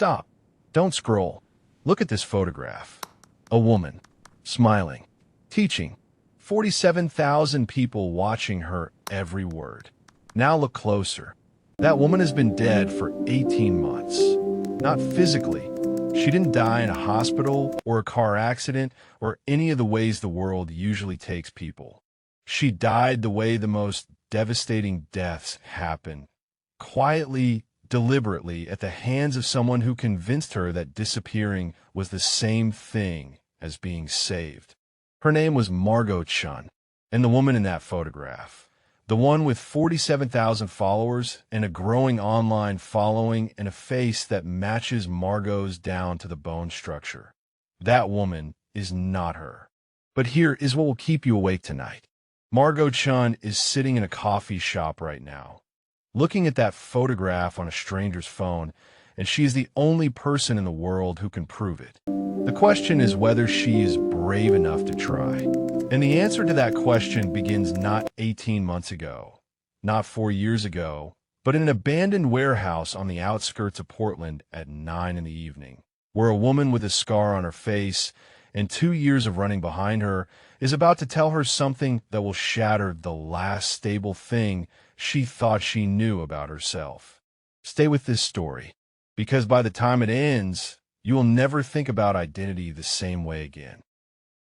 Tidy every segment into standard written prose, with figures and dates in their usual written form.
Stop. Don't scroll. Look at this photograph. A woman, smiling, teaching. 47,000 people watching her every word. Now look closer. That woman has been dead for 18 months. Not physically. She didn't die in a hospital or a car accident or any of the ways the world usually takes people. She died the way the most devastating deaths happen. Quietly, deliberately, at the hands of someone who convinced her that disappearing was the same thing as being saved. Her name was Margot Chun, and the woman in that photograph, the one with 47,000 followers and a growing online following and a face that matches Margot's down to the bone structure. That woman is not her. But here is what will keep you awake tonight. Margot Chun is sitting in a coffee shop right now, looking at that photograph on a stranger's phone, and she is the only person in the world who can prove it. The question is whether she is brave enough to try. And the answer to that question begins not 18 months ago, not 4 years ago, but in an abandoned warehouse on the outskirts of Portland at 9 in the evening, where a woman with a scar on her face and 2 years of running behind her is about to tell her something that will shatter the last stable thing she thought she knew about herself. Stay with this story, because by the time it ends, you will never think about identity the same way again.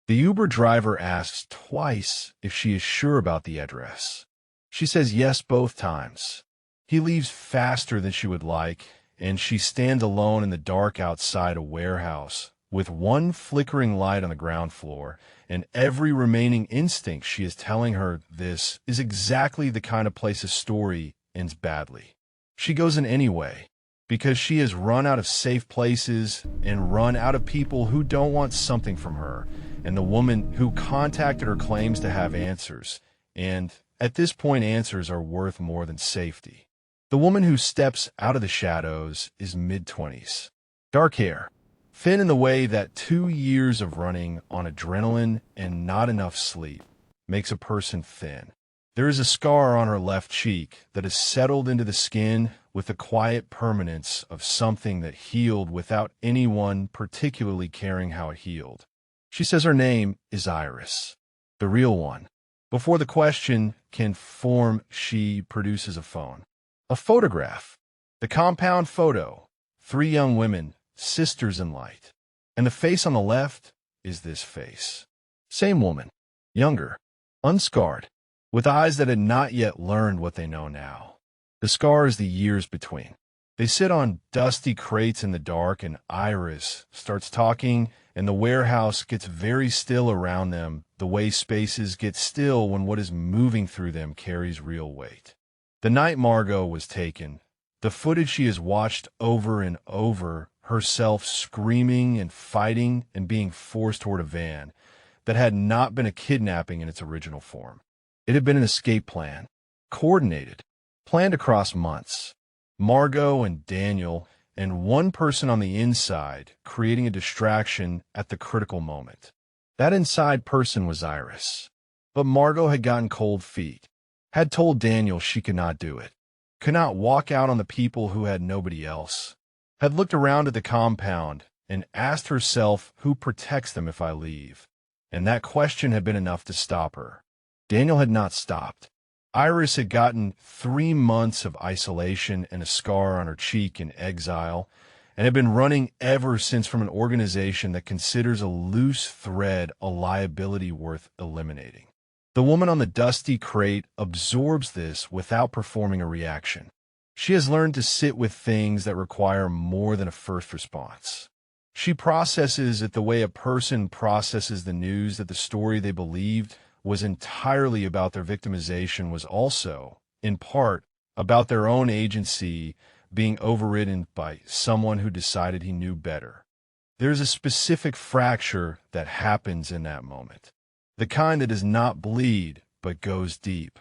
The Uber driver asks twice if she is sure about the address. She says yes both times. He leaves faster than she would like, and she stands alone in the dark outside a warehouse, with one flickering light on the ground floor, and every remaining instinct she is telling her this is exactly the kind of place a story ends badly. She goes in anyway, because she has run out of safe places and run out of people who don't want something from her, and the woman who contacted her claims to have answers, and at this point answers are worth more than safety. The woman who steps out of the shadows is mid-20s. Dark hair, thin in the way that 2 years of running on adrenaline and not enough sleep makes a person thin. There is a scar on her left cheek that has settled into the skin with the quiet permanence of something that healed without anyone particularly caring how it healed. She says her name is Iris, the real one. Before the question can form, she produces a phone. A photograph. The compound photo. 3 young women, sisters in light. And the face on the left is this face. Same woman. Younger. Unscarred. With eyes that had not yet learned what they know now. The scar is the years between. They sit on dusty crates in the dark, and Iris starts talking, and the warehouse gets very still around them, the way spaces get still when what is moving through them carries real weight. The night Margot was taken, the footage she has watched over and over, herself screaming and fighting and being forced toward a van that had not been a kidnapping in its original form. It had been an escape plan, coordinated, planned across months. Margot and Daniel and one person on the inside creating a distraction at the critical moment. That inside person was Iris. But Margot had gotten cold feet, had told Daniel she could not do it, could not walk out on the people who had nobody else, had looked around at the compound and asked herself who protects them if I leave, and that question had been enough to stop her. Daniel had not stopped. Iris had gotten 3 months of isolation and a scar on her cheek in exile, and had been running ever since from an organization that considers a loose thread a liability worth eliminating. The woman on the dusty crate absorbs this without performing a reaction. She has learned to sit with things that require more than a first response. She processes it the way a person processes the news that the story they believed was entirely about their victimization was also, in part, about their own agency being overridden by someone who decided he knew better. There is a specific fracture that happens in that moment. The kind that does not bleed, but goes deep.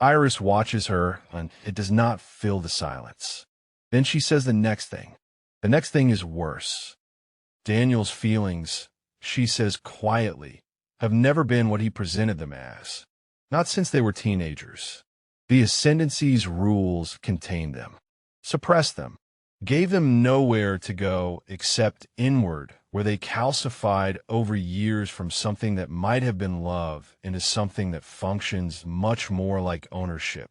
Iris watches her, and it does not fill the silence. Then she says the next thing. The next thing is worse. Daniel's feelings, she says quietly, have never been what he presented them as. Not since they were teenagers. The ascendancy's rules contained them, suppressed them, gave them nowhere to go except inward, where they calcified over years from something that might have been love into something that functions much more like ownership.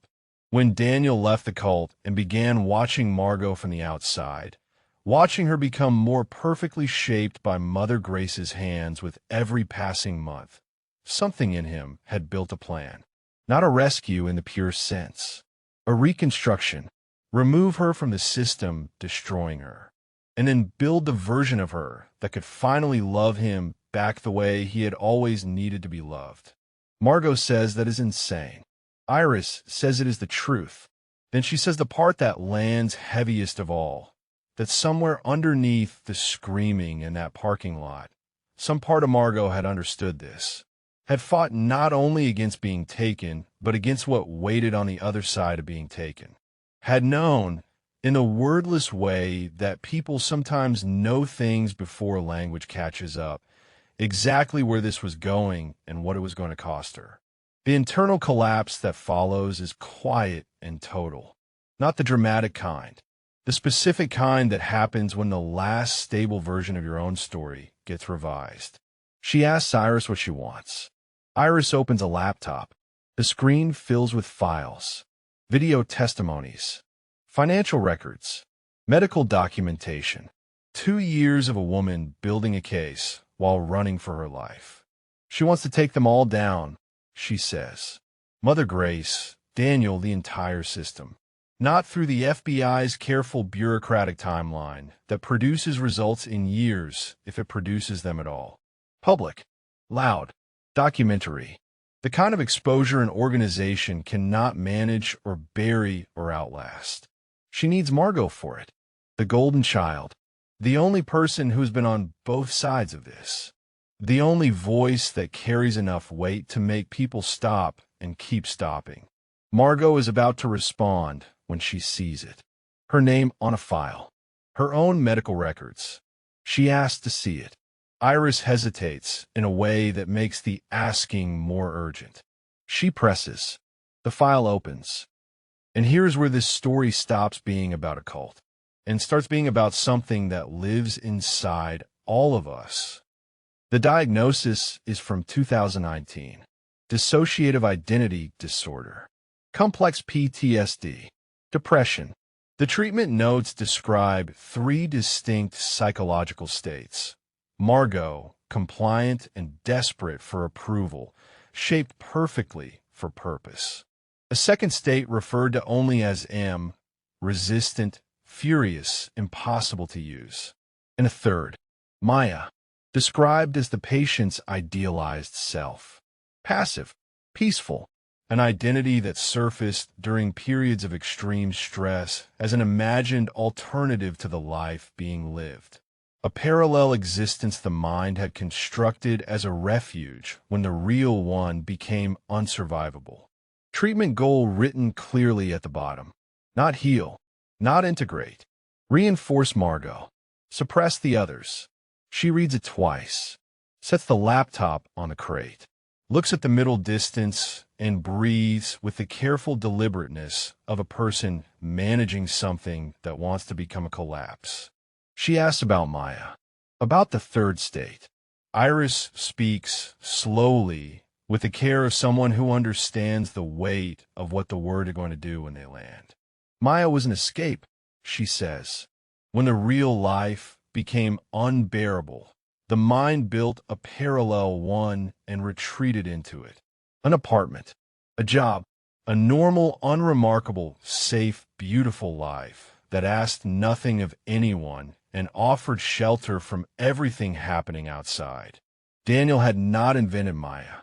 When Daniel left the cult and began watching Margot from the outside, watching her become more perfectly shaped by Mother Grace's hands with every passing month, something in him had built a plan. Not a rescue in the pure sense, a reconstruction. Remove her from the system destroying her, and then build the version of her that could finally love him back the way he had always needed to be loved. Margot says that is insane. Iris says it is the truth. Then she says the part that lands heaviest of all, that somewhere underneath the screaming in that parking lot, some part of Margot had understood this, had fought not only against being taken, but against what waited on the other side of being taken. Had known, in a wordless way, that people sometimes know things before language catches up, exactly where this was going and what it was going to cost her. The internal collapse that follows is quiet and total, not the dramatic kind, the specific kind that happens when the last stable version of your own story gets revised. She asks Iris what she wants. Iris opens a laptop. The screen fills with files. Video testimonies, financial records, medical documentation, 2 years of a woman building a case while running for her life. She wants to take them all down, she says. Mother Grace, Daniel, the entire system. Not through the FBI's careful bureaucratic timeline that produces results in years if it produces them at all. Public, loud, documentary. The kind of exposure an organization cannot manage or bury or outlast. She needs Margot for it, the golden child, the only person who's been on both sides of this, the only voice that carries enough weight to make people stop and keep stopping. Margot is about to respond when she sees it. Her name on a file, her own medical records. She asks to see it. Iris hesitates in a way that makes the asking more urgent. She presses. The file opens. And here's where this story stops being about a cult and starts being about something that lives inside all of us. The diagnosis is from 2019. Dissociative identity disorder. Complex PTSD. Depression. The treatment notes describe 3 distinct psychological states. Margot, compliant and desperate for approval, shaped perfectly for purpose. A second state referred to only as M, resistant, furious, impossible to use. And a third, Maya, described as the patient's idealized self. Passive, peaceful, an identity that surfaced during periods of extreme stress as an imagined alternative to the life being lived. A parallel existence the mind had constructed as a refuge when the real one became unsurvivable. Treatment goal written clearly at the bottom. Not heal, not integrate. Reinforce Margot. Suppress the others. She reads it twice. Sets the laptop on the crate. Looks at the middle distance and breathes with the careful deliberateness of a person managing something that wants to become a collapse. She asks about Maya, about the third state. Iris speaks slowly with the care of someone who understands the weight of what the word are going to do when they land. Maya was an escape, she says. When the real life became unbearable, the mind built a parallel one and retreated into it. An apartment, a job, a normal, unremarkable, safe, beautiful life that asked nothing of anyone and offered shelter from everything happening outside. Daniel had not invented Maya.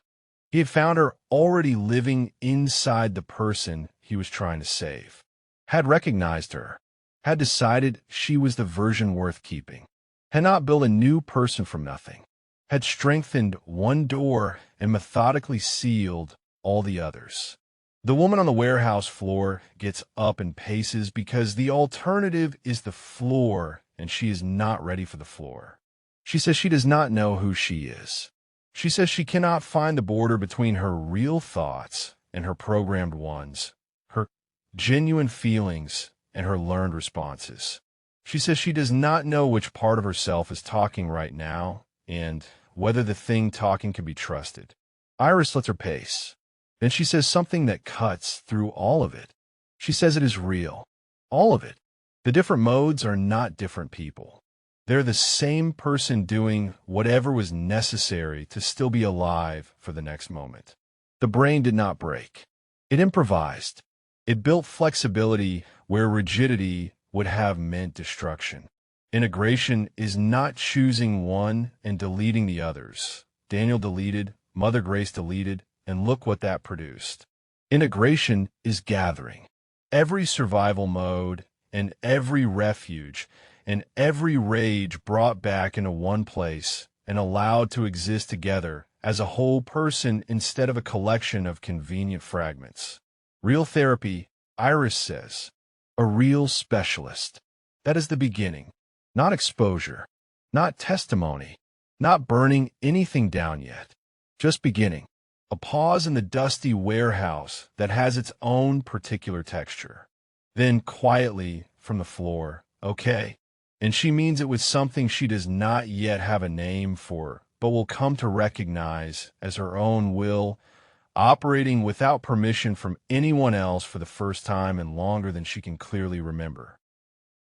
He had found her already living inside the person he was trying to save, had recognized her, had decided she was the version worth keeping, had not built a new person from nothing, had strengthened one door and methodically sealed all the others. The woman on the warehouse floor gets up and paces because the alternative is the floor and she is not ready for the floor. She says she does not know who she is. She says she cannot find the border between her real thoughts and her programmed ones, her genuine feelings and her learned responses. She says she does not know which part of herself is talking right now and whether the thing talking can be trusted. Iris lets her pace. Then she says something that cuts through all of it. She says it is real. All of it. The different modes are not different people. They're the same person doing whatever was necessary to still be alive for the next moment. The brain did not break. It improvised. It built flexibility where rigidity would have meant destruction. Integration is not choosing one and deleting the others. Daniel deleted, Mother Grace deleted, and look what that produced. Integration is gathering. Every survival mode and every refuge and every rage brought back into one place and allowed to exist together as a whole person instead of a collection of convenient fragments. Real therapy, Iris says, a real specialist. That is the beginning, not exposure, not testimony, not burning anything down yet, just beginning. A pause in the dusty warehouse that has its own particular texture. Then quietly from the floor, okay. And she means it with something she does not yet have a name for, but will come to recognize as her own will, operating without permission from anyone else for the first time and longer than she can clearly remember.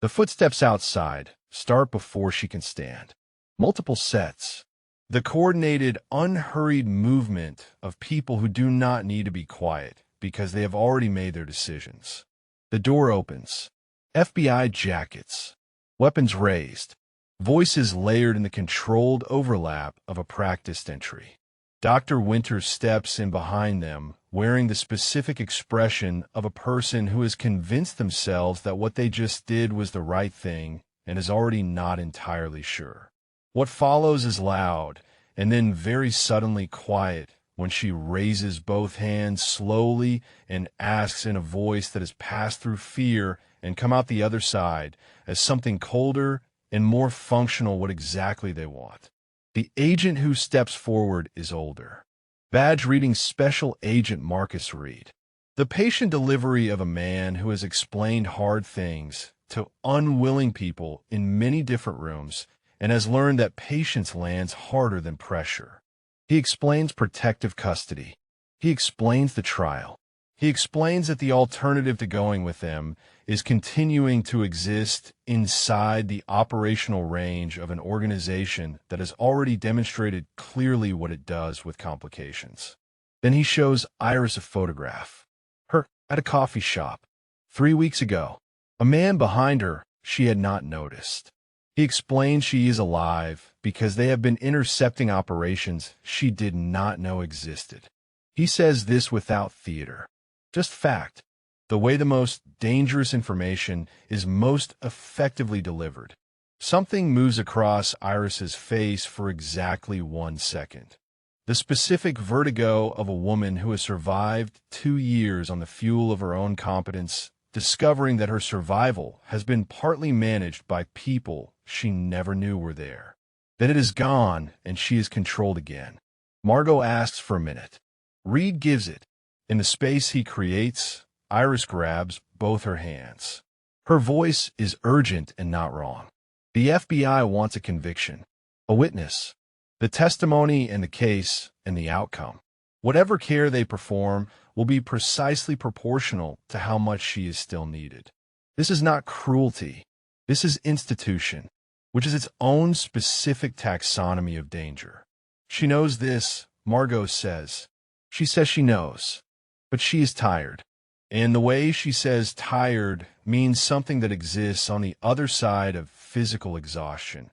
The footsteps outside start before she can stand. Multiple sets. The coordinated, unhurried movement of people who do not need to be quiet because they have already made their decisions. The door opens. FBI jackets. Weapons raised. Voices layered in the controlled overlap of a practiced entry. Dr. Winters steps in behind them, wearing the specific expression of a person who has convinced themselves that what they just did was the right thing and is already not entirely sure. What follows is loud, and then very suddenly quiet when she raises both hands slowly and asks in a voice that has passed through fear and come out the other side as something colder and more functional what exactly they want. The agent who steps forward is older. Badge reading Special Agent Marcus Reed. The patient delivery of a man who has explained hard things to unwilling people in many different rooms and has learned that patience lands harder than pressure. He explains protective custody. He explains the trial. He explains that the alternative to going with them is continuing to exist inside the operational range of an organization that has already demonstrated clearly what it does with complications. Then he shows Iris a photograph. Her at a coffee shop. 3 weeks ago. A man behind her she had not noticed. He explains she is alive because they have been intercepting operations she did not know existed. He says this without theater. Just fact. The way the most dangerous information is most effectively delivered. Something moves across Iris's face for exactly 1 second. The specific vertigo of a woman who has survived 2 years on the fuel of her own competence, discovering that her survival has been partly managed by people she never knew were there. That it is gone and she is controlled again. Margot asks for a minute. Reed gives it. In the space he creates, Iris grabs both her hands. Her voice is urgent and not wrong. The FBI wants a conviction, a witness, the testimony and the case and the outcome. Whatever care they perform will be precisely proportional to how much she is still needed. This is not cruelty. This is institution, which is its own specific taxonomy of danger. She knows this, Margot says. She says she knows, but she is tired. And the way she says tired means something that exists on the other side of physical exhaustion,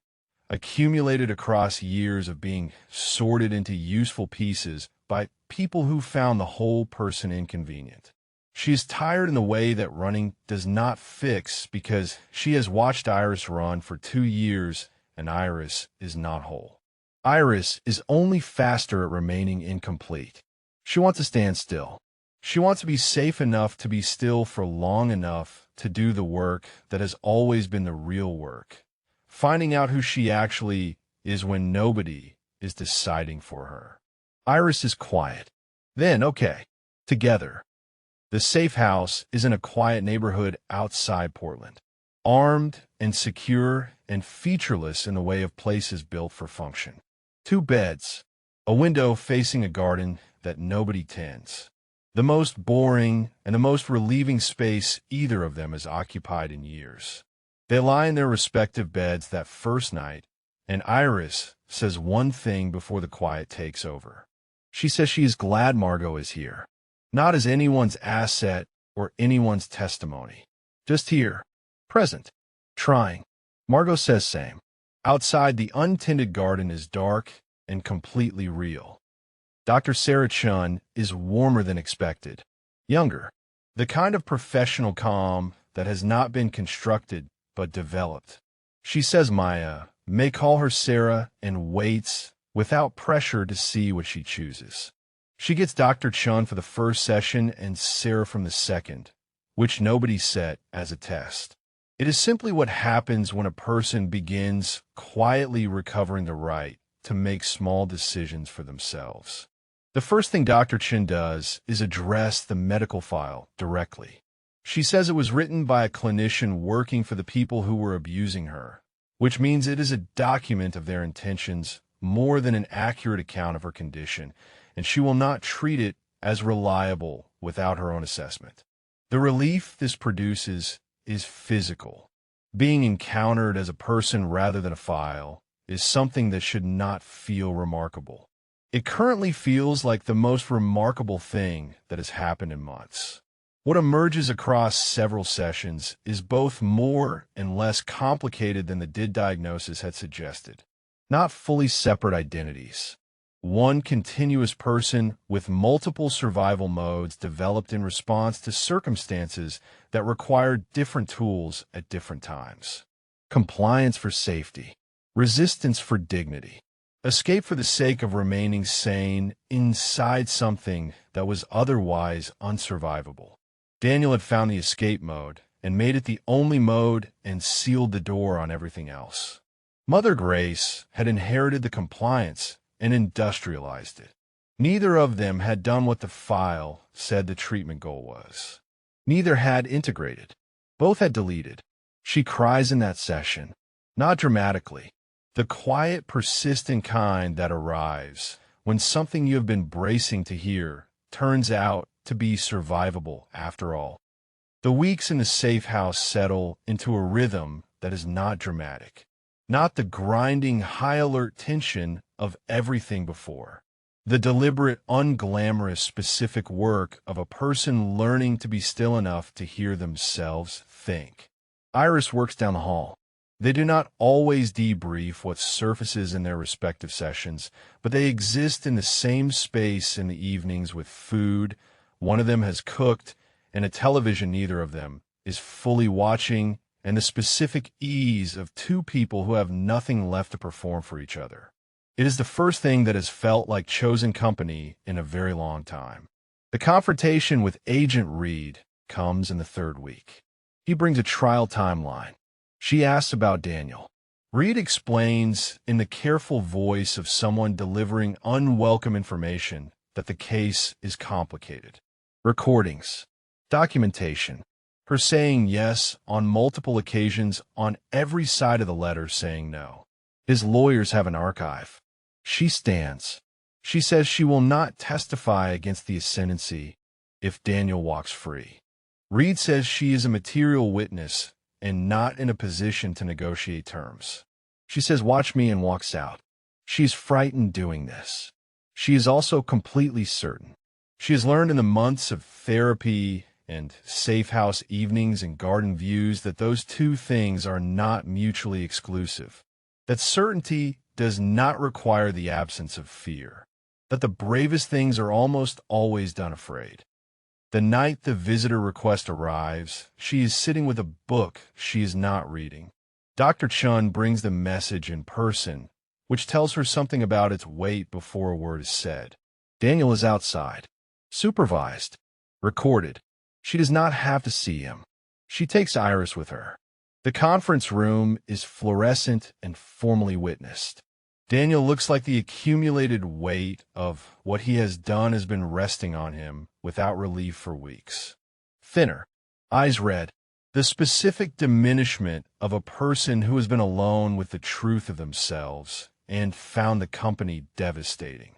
accumulated across years of being sorted into useful pieces by people who found the whole person inconvenient. She is tired in the way that running does not fix because she has watched Iris run for 2 years and Iris is not whole. Iris is only faster at remaining incomplete. She wants to stand still. She wants to be safe enough to be still for long enough to do the work that has always been the real work, finding out who she actually is when nobody is deciding for her. Iris is quiet. Then, okay, together. The safe house is in a quiet neighborhood outside Portland. armed and secure and featureless in the way of places built for function. 2 beds, a window facing a garden that nobody tends. The most boring and the most relieving space either of them has occupied in years. They lie in their respective beds that first night, and Iris says one thing before the quiet takes over. She says she is glad Margot is here, not as anyone's asset or anyone's testimony. Just here, present, trying. Margot says same. Outside, the untended garden is dark and completely real. Dr. Sarah Chun is warmer than expected, younger, the kind of professional calm that has not been constructed but developed. She says Maya may call her Sarah and waits without pressure to see what she chooses. She gets Dr. Chun for the first session and Sarah from the second, which nobody set as a test. It is simply what happens when a person begins quietly recovering the right to make small decisions for themselves. The first thing Dr. Chin does is address the medical file directly. She says it was written by a clinician working for the people who were abusing her, which means it is a document of their intentions more than an accurate account of her condition, and she will not treat it as reliable without her own assessment. The relief this produces is physical. Being encountered as a person rather than a file is something that should not feel remarkable. It currently feels like the most remarkable thing that has happened in months. What emerges across several sessions is both more and less complicated than the DID diagnosis had suggested. Not fully separate identities. One continuous person with multiple survival modes developed in response to circumstances that required different tools at different times. Compliance for safety. Resistance for dignity. Escape for the sake of remaining sane inside something that was otherwise unsurvivable. Daniel had found the escape mode and made it the only mode and sealed the door on everything else. Mother Grace had inherited the compliance and industrialized it. Neither of them had done what the file said the treatment goal was. Neither had integrated. Both had deleted. She cries in that session, not dramatically. The quiet, persistent kind that arrives when something you have been bracing to hear turns out to be survivable after all. The weeks in the safe house settle into a rhythm that is not dramatic, not the grinding, high-alert tension of everything before. The deliberate, unglamorous, specific work of a person learning to be still enough to hear themselves think. Iris works down the hall. They do not always debrief what surfaces in their respective sessions, but they exist in the same space in the evenings with food. One of them has cooked, and a television neither of them is fully watching, and the specific ease of two people who have nothing left to perform for each other. It is the first thing that has felt like chosen company in a very long time. The confrontation with Agent Reed comes in the third week. He brings a trial timeline. She asks about Daniel. Reed explains in the careful voice of someone delivering unwelcome information that the case is complicated. Recordings, documentation, her saying yes on multiple occasions on every side of the letter saying no. His lawyers have an archive. She stands. She says she will not testify against the ascendancy if Daniel walks free. Reed says she is a material witness and not in a position to negotiate terms. She says, "Watch me," and walks out. She's frightened doing this. She is also completely certain. She has learned in the months of therapy and safe house evenings and garden views that those two things are not mutually exclusive. That certainty does not require the absence of fear. That the bravest things are almost always done afraid. The night the visitor request arrives, she is sitting with a book she is not reading. Dr. Chun brings the message in person, which tells her something about its weight before a word is said. Daniel is outside, supervised, recorded. She does not have to see him. She takes Iris with her. The conference room is fluorescent and formally witnessed. Daniel looks like the accumulated weight of what he has done has been resting on him without relief for weeks. Thinner, eyes red, The specific diminishment of a person who has been alone with the truth of themselves and found the company devastating.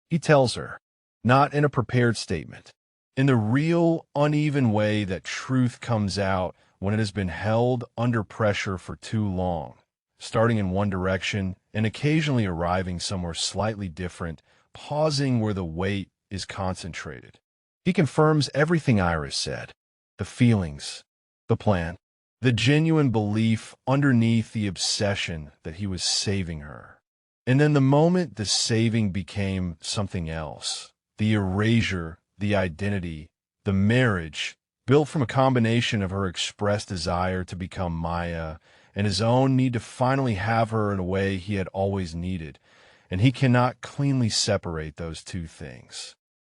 He tells her, not in a prepared statement, in the real, uneven way that truth comes out when it has been held under pressure for too long, starting in one direction and occasionally arriving somewhere slightly different, pausing where the weight is concentrated. He confirms everything Iris said, the feelings, the plan, the genuine belief underneath the obsession that he was saving her. And then the moment the saving became something else, the erasure, the identity, the marriage, built from a combination of her expressed desire to become Maya and his own need to finally have her in a way he had always needed, and he cannot cleanly separate those two things.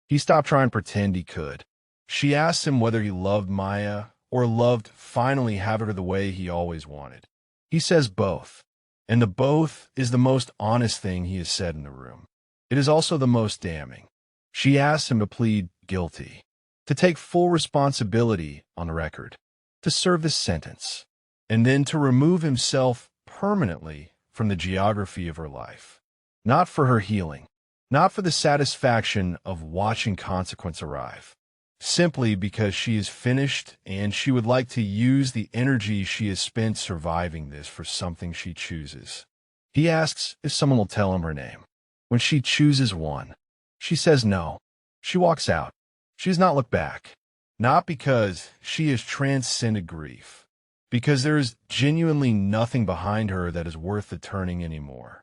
He stopped trying to pretend he could. She asked him whether he loved Maya or loved finally having her the way he always wanted. He says both, and the both is the most honest thing he has said in the room. It is also the most damning. She asks him to plead guilty, to take full responsibility on the record, to serve this sentence, and then to remove himself permanently from the geography of her life. Not for her healing, not for the satisfaction of watching consequence arrive, simply because she is finished and she would like to use the energy she has spent surviving this for something she chooses. He asks if someone will tell him her name. When she chooses one, she says no. She walks out. She does not look back. Not because she has transcended grief, because there is genuinely nothing behind her that is worth the turning anymore.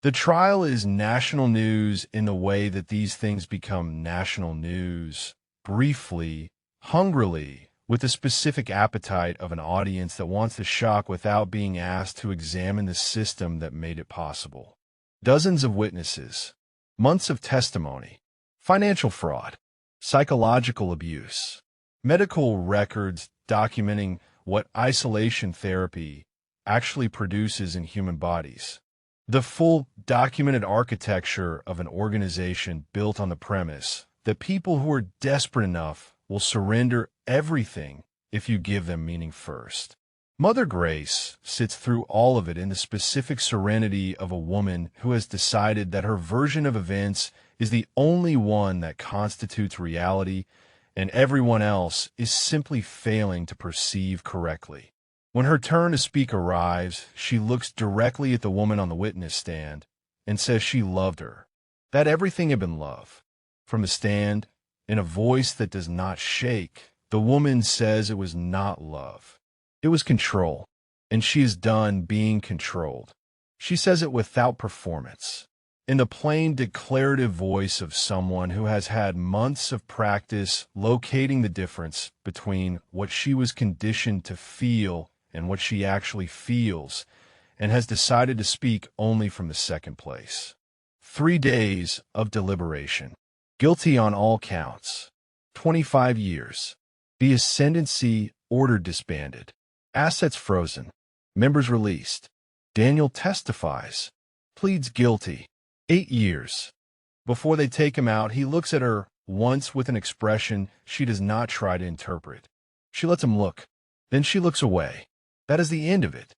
The trial is national news in the way that these things become national news, briefly, hungrily, with the specific appetite of an audience that wants the shock without being asked to examine the system that made it possible. Dozens of witnesses, months of testimony, financial fraud, psychological abuse, medical records documenting what isolation therapy actually produces in human bodies. The full documented architecture of an organization built on the premise that people who are desperate enough will surrender everything if you give them meaning first. Mother Grace sits through all of it in the specific serenity of a woman who has decided that her version of events is the only one that constitutes reality, and everyone else is simply failing to perceive correctly. When her turn to speak arrives, she looks directly at the woman on the witness stand and says she loved her, that everything had been love. From the stand, in a voice that does not shake, the woman says it was not love. It was control, and she is done being controlled. She says it without performance, in the plain declarative voice of someone who has had months of practice locating the difference between what she was conditioned to feel and what she actually feels, and has decided to speak only from the second place. 3 days of deliberation. Guilty on all counts. 25 years. The ascendancy order disbanded. Assets frozen. Members released. Daniel testifies. Pleads guilty. 8 years. Before they take him out, he looks at her once with an expression she does not try to interpret. She lets him look. Then she looks away. That is the end of it.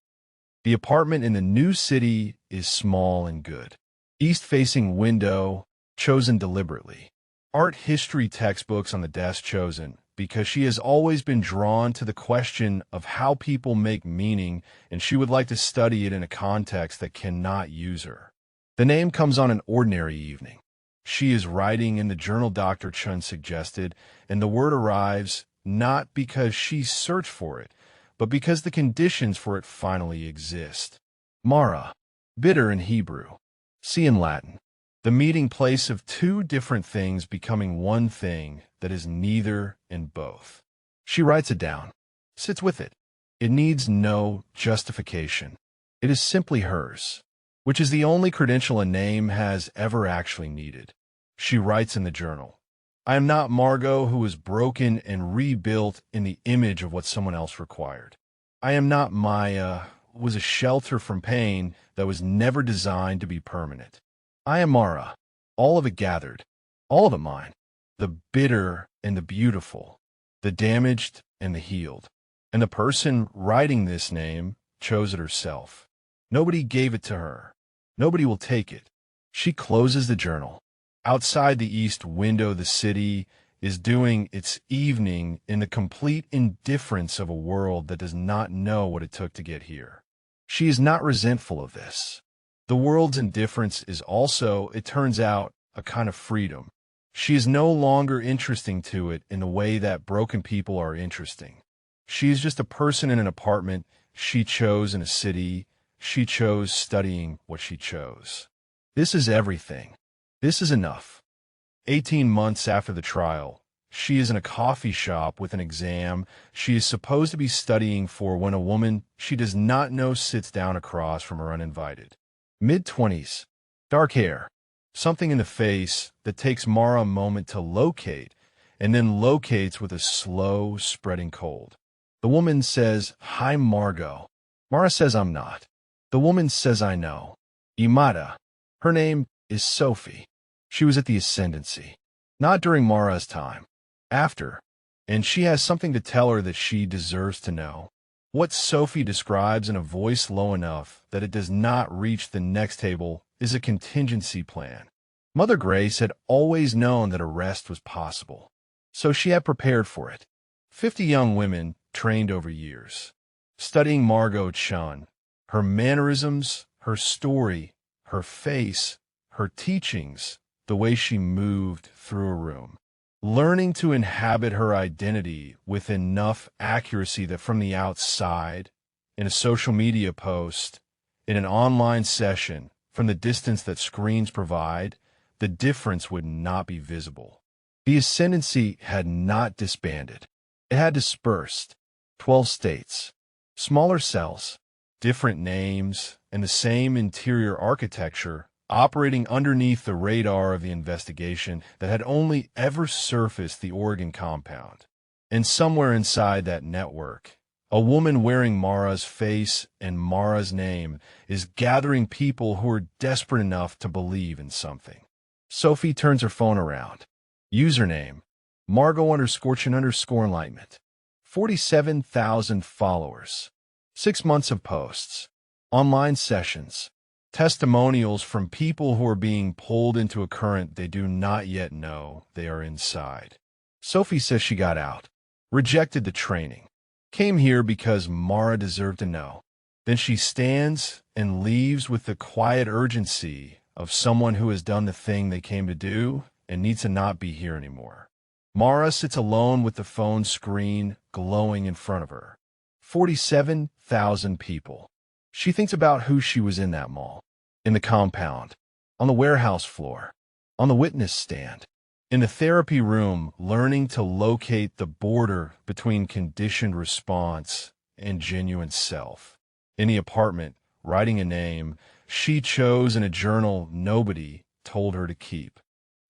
The apartment in the new city is small and good. East-facing window, chosen deliberately. Art history textbooks on the desk chosen because she has always been drawn to the question of how people make meaning, and she would like to study it in a context that cannot use her. The name comes on an ordinary evening. She is writing in the journal Dr. Chun suggested, and the word arrives not because she searched for it, but because the conditions for it finally exist. Mara, bitter in Hebrew, see in Latin. The meeting place of two different things becoming one thing that is neither and both. She writes it down, sits with it. It needs no justification. It is simply hers, which is the only credential a name has ever actually needed. She writes in the journal, I am not Margot who was broken and rebuilt in the image of what someone else required. I am not Maya, who was a shelter from pain that was never designed to be permanent. I am Mara, all of it gathered, all of it mine, the bitter and the beautiful, the damaged and the healed. And the person writing this name chose it herself. Nobody gave it to her. Nobody will take it. She closes the journal. Outside the east window, the city is doing its evening in the complete indifference of a world that does not know what it took to get here. She is not resentful of this. The world's indifference is also, it turns out, a kind of freedom. She is no longer interesting to it in the way that broken people are interesting. She is just a person in an apartment she chose in a city. She chose studying what she chose. This is everything. This is enough. 18 months after the trial, she is in a coffee shop with an exam she is supposed to be studying for when a woman she does not know sits down across from her uninvited. Mid-20s, dark hair, something in the face that takes Mara a moment to locate and then locates with a slow, spreading cold. The woman says, "Hi, Margot." Mara says, "I'm not." The woman says, "I know." Imada. Her name is Sophie. She was at the Ascendancy. Not during Mara's time. After. And she has something to tell her that she deserves to know. What Sophie describes in a voice low enough that it does not reach the next table is a contingency plan. Mother Grace had always known that arrest was possible, so she had prepared for it. 50 young women trained over years, studying Margot Chun, her mannerisms, her story, her face, her teachings, the way she moved through a room, learning to inhabit her identity with enough accuracy that from the outside, in a social media post, in an online session, from the distance that screens provide, the difference would not be visible. The Ascendancy had not disbanded. It had dispersed. 12 states, smaller cells, different names, and the same interior architecture operating underneath the radar of the investigation that had only ever surfaced the Oregon compound. And somewhere inside that network, a woman wearing Mara's face and Mara's name is gathering people who are desperate enough to believe in something. Sophie turns her phone around. Username, Margot_Chin_Enlightenment. 47,000 followers. 6 months of posts. Online sessions. Testimonials from people who are being pulled into a current they do not yet know they are inside. Sophie says she got out, rejected the training, came here because Mara deserved to know. Then she stands and leaves with the quiet urgency of someone who has done the thing they came to do and needs to not be here anymore. Mara sits alone with the phone screen glowing in front of her. 47,000 people. She thinks about who she was in that mall, in the compound, on the warehouse floor, on the witness stand, in the therapy room, learning to locate the border between conditioned response and genuine self. In the apartment, writing a name she chose in a journal nobody told her to keep.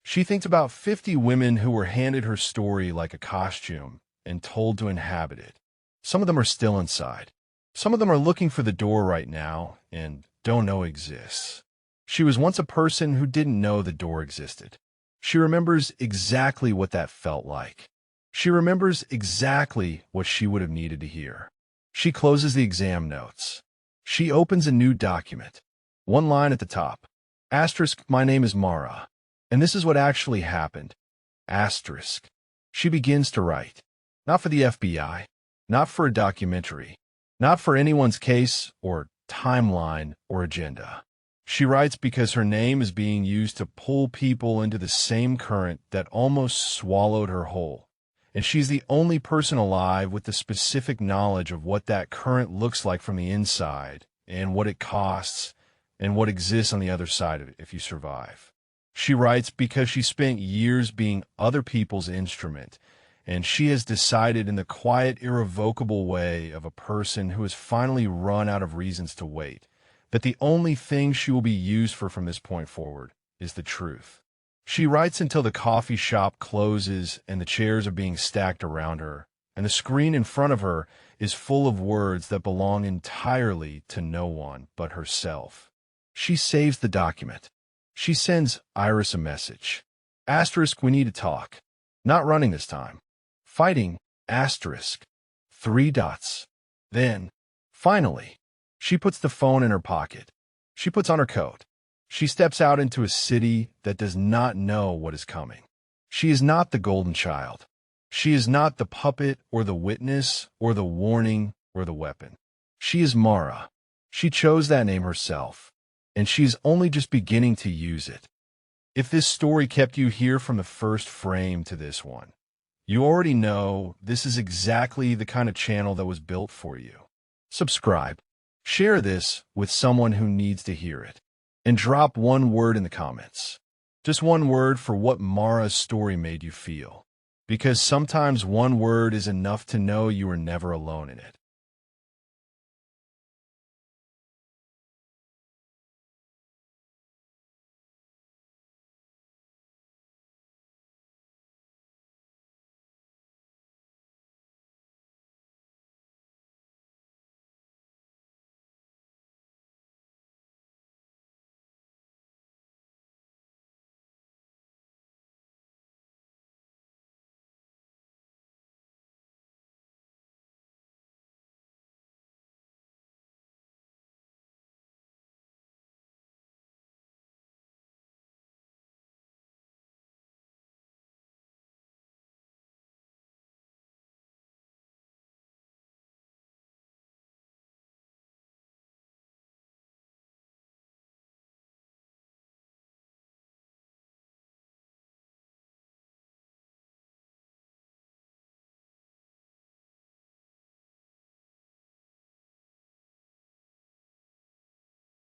She thinks about 50 women who were handed her story like a costume and told to inhabit it. Some of them are still inside. Some of them are looking for the door right now and don't know exists. She was once a person who didn't know the door existed. She remembers exactly what that felt like. She remembers exactly what she would have needed to hear. She closes the exam notes. She opens a new document. One line at the top. Asterisk, my name is Mara. And this is what actually happened. Asterisk. She begins to write. Not for the FBI. Not for a documentary. Not for anyone's case or timeline or agenda. She writes because her name is being used to pull people into the same current that almost swallowed her whole. And she's the only person alive with the specific knowledge of what that current looks like from the inside and what it costs and what exists on the other side of it if you survive. She writes because she spent years being other people's instrument, and she has decided in the quiet, irrevocable way of a person who has finally run out of reasons to wait, that the only thing she will be used for from this point forward is the truth. She writes until the coffee shop closes and the chairs are being stacked around her, and the screen in front of her is full of words that belong entirely to no one but herself. She saves the document. She sends Iris a message. Asterisk, we need to talk. Not running this time. Fighting, asterisk. Three dots. Then, finally, she puts the phone in her pocket. She puts on her coat. She steps out into a city that does not know what is coming. She is not the golden child. She is not the puppet or the witness or the warning or the weapon. She is Mara. She chose that name herself, and she is only just beginning to use it. If this story kept you here from the first frame to this one, you already know this is exactly the kind of channel that was built for you. Subscribe. Share this with someone who needs to hear it. And drop one word in the comments. Just one word for what Mara's story made you feel. Because sometimes one word is enough to know you are never alone in it.